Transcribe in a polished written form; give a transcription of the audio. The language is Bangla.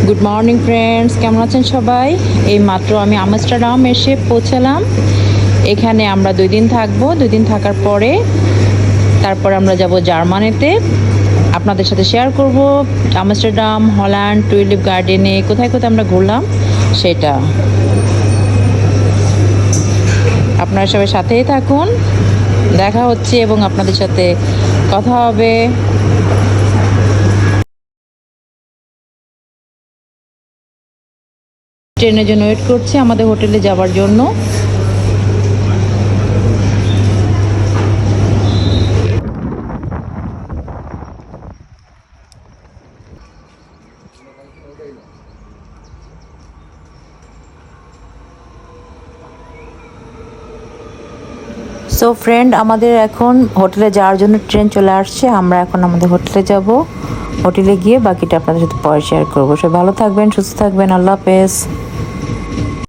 গুড মর্নিং ফ্রেন্ডস, কেমন আছেন সবাই? এই মাত্র আমি আমস্টারডাম এসে পৌঁছালাম। এখানে আমরা 2 দিন থাকবো। 2 দিন থাকার পরে তারপর আমরা যাব জার্মানিতে। আপনাদের সাথে শেয়ার করব আমস্টারডাম, হল্যান্ড, টুলিপ গার্ডেনে কোথায় কোথায় আমরা ঘুরলাম সেটা। আপনারা সবাই সাথেই থাকুন, দেখা হচ্ছে এবং আপনাদের সাথে কথা হবে। ট্রেনের জন্য ওয়েট করছি আমাদের হোটেলে যাওয়ার জন্য। সো ফ্রেন্ড, আমাদের এখন হোটেলে যাওয়ার জন্য ট্রেন চলে আসছে। আমরা এখন আমাদের হোটেলে যাব। হোটেলে গিয়ে বাকিটা আপনাদের সাথে পরে শেয়ার করবো। সবাই ভালো থাকবেন, সুস্থ থাকবেন। আল্লাহ হাফেজ।